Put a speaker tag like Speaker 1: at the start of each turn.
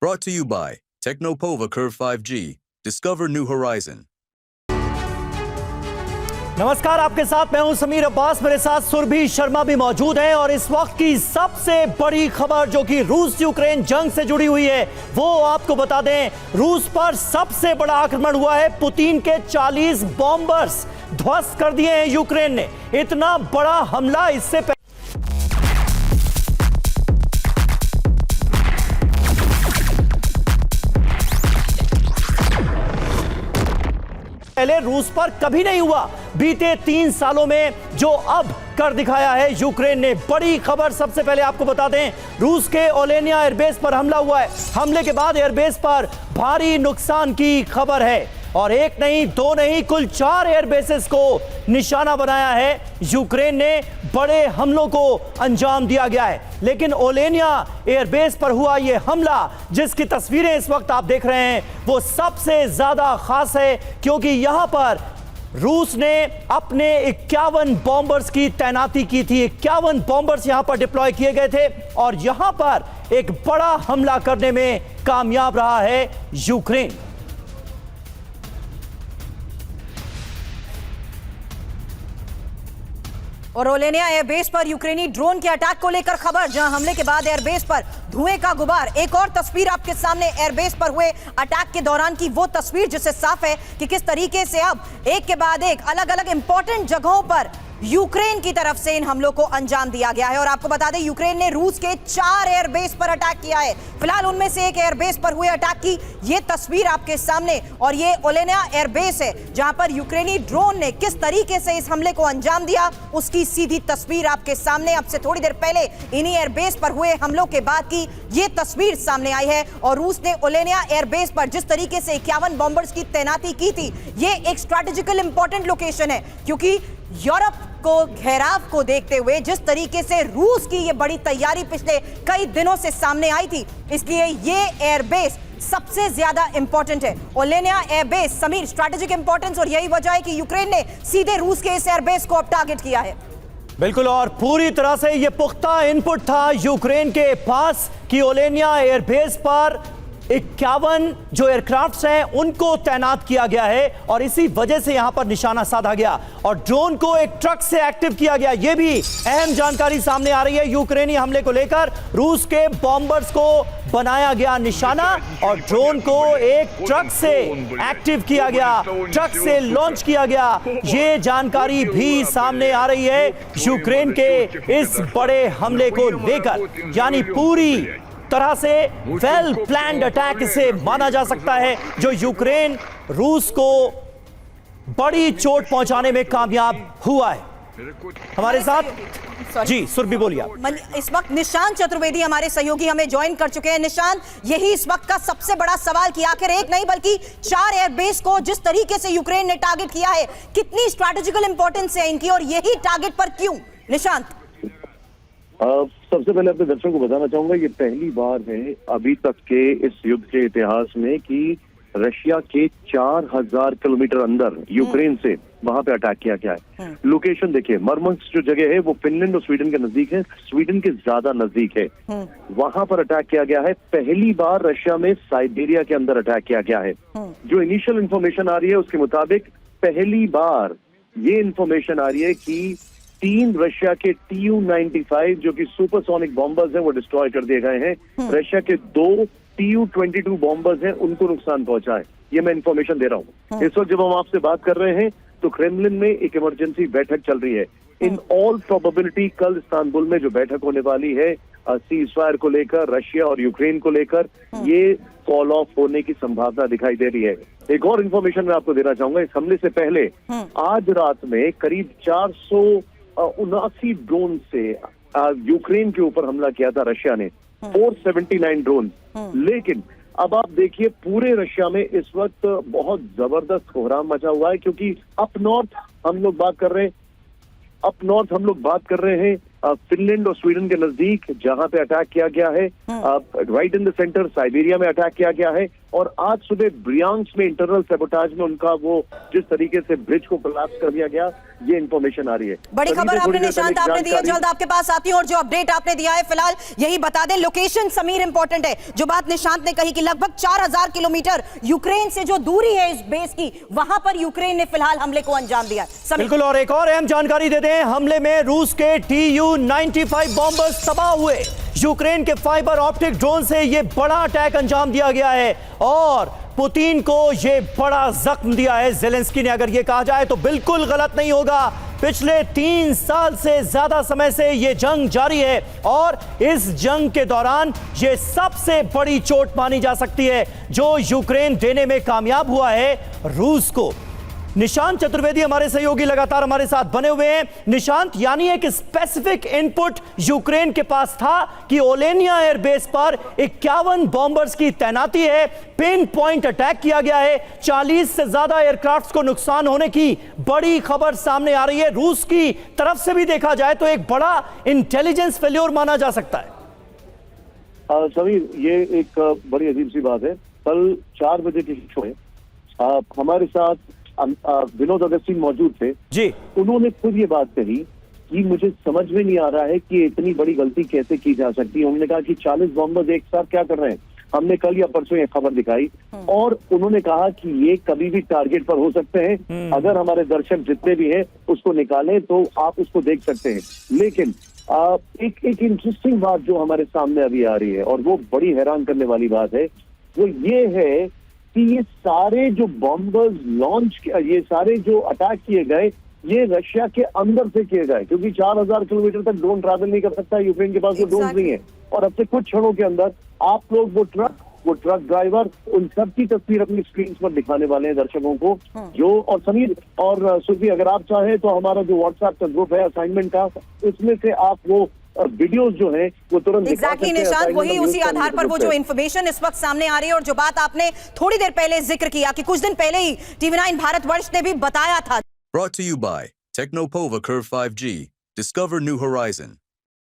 Speaker 1: Brought to you by Technopova Curve 5G. Discover new horizon.
Speaker 2: नमस्कार, आपके साथ मैं हूं समीर अब्बास। मेरे साथ सुरभि शर्मा भी मौजूद हैं और इस वक्त की सबसे बड़ी खबर जो कि रूस यूक्रेन जंग से जुड़ी हुई है वो आपको बता दें। रूस पर सबसे बड़ा आक्रमण हुआ है। पुतिन के 40 बॉम्बर्स ध्वस्त कर दिए हैं यूक्रेन ने। इतना बड़ा हमला इससे पहले रूस पर कभी नहीं हुआ। बीते 3 सालों में जो अब कर दिखाया है यूक्रेन ने। बड़ी खबर सबसे पहले आपको बता दें, रूस के ओलेनिया एयरबेस पर हमला हुआ है। हमले के बाद एयरबेस पर भारी नुकसान की खबर है और एक नहीं, दो नहीं, कुल 4 एयरबेसेस को निशाना बनाया है यूक्रेन ने। बड़े हमलों को अंजाम दिया गया है। लेकिन ओलेनिया एयरबेस पर हुआ यह हमला, जिसकी तस्वीरें इस वक्त आप देख रहे हैं, वो सबसे ज्यादा खास है क्योंकि यहां पर रूस ने अपने 51 बॉम्बर्स की तैनाती की थी। 51 बॉम्बर्स यहां पर डिप्लॉय किए गए थे और यहां पर एक बड़ा हमला करने में कामयाब रहा है यूक्रेन।
Speaker 3: और ओलेनिया एयरबेस पर यूक्रेनी ड्रोन के अटैक को लेकर खबर, जहां हमले के बाद एयरबेस पर धुएं का गुबार। एक और तस्वीर आपके सामने एयरबेस पर हुए अटैक के दौरान की, वो तस्वीर जिससे साफ है कि किस तरीके से अब एक के बाद एक अलग अलग इंपॉर्टेंट जगहों पर यूक्रेन की तरफ से इन हमलों को अंजाम दिया गया है। और आपको बता दें, यूक्रेन ने रूस के 4 एयरबेस पर अटैक किया है। फिलहाल उनमें से एक एयरबेस पर हुए अटैक की ये तस्वीर आपके सामने, और ये ओलेनिया एयरबेस है जहां पर यूक्रेनी ड्रोन ने किस तरीके से इस हमले को अंजाम दिया, उसकी सीधी तस्वीर आपके सामने। अब से थोड़ी देर पहले इन्हीं एयरबेस पर हुए हमलों के बाद की ये तस्वीर सामने आई है। और रूस ने ओलेनिया एयरबेस पर जिस तरीके से 51 बॉम्बर्स की तैनाती की थी, ये एक स्ट्रैटेजिकल इंपॉर्टेंट लोकेशन है क्योंकि यूरोप को घेराव को देखते हुए जिस तरीके से रूस की ये बड़ी तैयारी पिछले कई दिनों से सामने आई थी, इसलिए ये एयरबेस सबसे ज्यादा इंपॉर्टेंट है। ओलेनिया एयरबेस समीर स्ट्रैटेजिक इंपॉर्टेंस, और यही वजह है कि यूक्रेन ने सीधे रूस के इस एयरबेस को अब टारगेट किया है।
Speaker 2: बिल्कुल, और पूरी तरह से ये पुख्ता इनपुट था यूक्रेन के पास कि ओलेनिया एयरबेस पर 51 जो एयरक्राफ्ट्स हैं उनको तैनात किया गया है और इसी वजह से यहां पर निशाना साधा गया और ड्रोन को एक ट्रक से एक्टिव किया गया। यह भी अहम जानकारी सामने आ रही है यूक्रेनी हमले को लेकर। रूस के बॉम्बर्स को बनाया गया निशाना और ड्रोन को एक ट्रक से एक्टिव किया गया, ट्रक से लॉन्च किया गया। ये जानकारी भी सामने आ रही है यूक्रेन के इस बड़े हमले को लेकर। यानी पूरी तरह से वेल प्लान्ड अटैक इसे माना जा सकता है, जो यूक्रेन रूस को बड़ी चोट पहुंचाने में कामयाब हुआ है। हमारे साथ जी सुरभि बोलिए।
Speaker 3: इस वक्त निशांत चतुर्वेदी हमारे सहयोगी हमें ज्वाइन कर चुके हैं। निशांत, यही इस वक्त का सबसे बड़ा सवाल कि आखिर एक नहीं बल्कि 4 एयरबेस को जिस तरीके से यूक्रेन ने टारगेट किया है, कितनी स्ट्रैटेजिकल इंपॉर्टेंस है इनकी और यही टारगेट पर क्यों? निशांत,
Speaker 4: सबसे पहले अपने दर्शकों को बताना चाहूंगा, ये पहली बार है अभी तक के इस युद्ध के इतिहास में कि रशिया के 4000 किलोमीटर अंदर यूक्रेन से वहां पे अटैक किया गया है। लोकेशन देखिए, मर्मंस्क जो जगह है वो फिनलैंड और स्वीडन के नजदीक है, स्वीडन के ज्यादा नजदीक है। वहां पर अटैक किया गया है। पहली बार रशिया में साइबेरिया के अंदर अटैक किया गया है। जो इनिशियल इंफॉर्मेशन आ रही है उसके मुताबिक पहली बार ये इंफॉर्मेशन आ रही है कि 3 रशिया के Tu-95 जो कि सुपरसोनिक बॉम्बर्स हैं वो डिस्ट्रॉय कर दिए गए हैं। रशिया के 2 Tu-22 बॉम्बर्स हैं, उनको नुकसान पहुंचा है। ये मैं इंफॉर्मेशन दे रहा हूँ। इस वक्त जब हम आपसे बात कर रहे हैं तो क्रेमलिन में एक इमरजेंसी बैठक चल रही है। इन ऑल प्रोबेबिलिटी कल इस्तांबुल में जो बैठक होने वाली है सीज फायर को लेकर, रशिया और यूक्रेन को लेकर, ये कॉल ऑफ होने की संभावना दिखाई दे रही है। एक और इन्फॉर्मेशन मैं आपको देना चाहूंगा। इस हमले से पहले आज रात में करीब 479 ड्रोन से यूक्रेन के ऊपर हमला किया था रशिया ने, 479 ड्रोन। लेकिन अब आप देखिए पूरे रशिया में इस वक्त बहुत जबरदस्त कोहराम मचा हुआ है क्योंकि अप नॉर्थ हम लोग बात कर रहे हैं फिनलैंड और स्वीडन के नजदीक जहां पे अटैक किया गया है। Right in the centre Siberia में अटैक किया गया है। और आज सुबह ब्रियांक्स में इंटरनल सैबोटाज में उनका वो जिस तरीके से ब्रिज को कोलैप्स कर दिया गया, ये इंफॉर्मेशन आ रही है।
Speaker 3: बड़ी
Speaker 4: सभी
Speaker 3: खबर
Speaker 4: से
Speaker 3: आपने
Speaker 4: थोड़ी देर
Speaker 3: निशांत
Speaker 4: पहले
Speaker 3: आपने दी है,
Speaker 4: जानकारी-
Speaker 3: जल्द आपके पास आती हूं। और जो अपडेट आपने दिया है फिलहाल यही बता दें, लोकेशन समीर इंपॉर्टेंट है। जो बात निशांत ने कही कि लगभग 4000 किलोमीटर यूक्रेन से जो दूरी है इस बेस की, वहां पर यूक्रेन ने फिलहाल हमले को अंजाम दिया है। समीर।
Speaker 2: बिल्कुल, और एक और अहम जानकारी देते हैं। हमले में रूस के Tu-95 बॉम्बर्स तबाह हुए। यूक्रेन के फाइबर ऑप्टिक ड्रोन से यह बड़ा अटैक अंजाम दिया गया है और पुतिन को यह बड़ा जख्म दिया है जेलेंस्की ने। अगर यह कहा जाए तो बिल्कुल गलत नहीं होगा। पिछले 3 साल से ज्यादा समय से यह जंग जारी है और इस जंग के दौरान यह सबसे बड़ी चोट मानी जा सकती है जो यूक्रेन देने में कामयाब हुआ है रूस को। निशांत चतुर्वेदी हमारे सहयोगी लगातार हमारे साथ बने हुए हैं। निशांत, यानी एक स्पेसिफिक इनपुट यूक्रेन के पास था कि ओलेनिया एयरबेस पर 51 बॉम्बर्स की तैनाती है, पिन पॉइंट अटैक किया गया है, 40 से ज्यादा एयरक्राफ्ट को नुकसान होने की बड़ी खबर सामने आ रही है। रूस की तरफ से भी देखा जाए तो एक बड़ा इंटेलिजेंस फेल्योर माना जा सकता है।
Speaker 4: समीर, ये एक बड़ी अजीब सी बात है। कल 4 बजे की शो है, हमारे साथ विनोद अगस्तीन मौजूद थे
Speaker 2: जी।
Speaker 4: उन्होंने खुद ये बात कही कि मुझे समझ में नहीं आ रहा है कि इतनी बड़ी गलती कैसे की जा सकती है। उन्होंने कहा कि 40 बॉम्बर्स एक साथ क्या कर रहे हैं। हमने कल या परसों ये खबर दिखाई और उन्होंने कहा कि ये कभी भी टारगेट पर हो सकते हैं। अगर हमारे दर्शक जितने भी हैं उसको निकालें तो आप उसको देख सकते हैं। लेकिन एक इंटरेस्टिंग बात जो हमारे सामने अभी आ रही है और वो बड़ी हैरान करने वाली बात है, वो ये है कि ये सारे जो बॉम्बर्स लॉन्च, ये सारे जो अटैक किए गए, ये रशिया के अंदर से किए गए, क्योंकि 4000 किलोमीटर तक ड्रोन ट्रैवल नहीं कर सकता यूक्रेन के पास, वो ड्रोन नहीं है। और अब से कुछ क्षणों के अंदर आप लोग वो ट्रक ड्राइवर, उन सब की तस्वीर अपनी स्क्रीन पर दिखाने वाले हैं दर्शकों को। जो और समीर और सुफी, अगर आप चाहें तो हमारा जो व्हाट्सएप का ग्रुप है असाइनमेंट का, उसमें से आप वो वीडियोस जो है वो तुरंत
Speaker 3: एग्जैक्टली निशांत, वही उसी आधार पर वो जो इन्फॉर्मेशन इस वक्त सामने आ रही है और जो बात आपने थोड़ी देर पहले जिक्र किया कि कुछ दिन पहले ही TV9 भारतवर्ष ने भी बताया था।
Speaker 1: Brought to you by Technopova Curve 5G. Discover new horizon.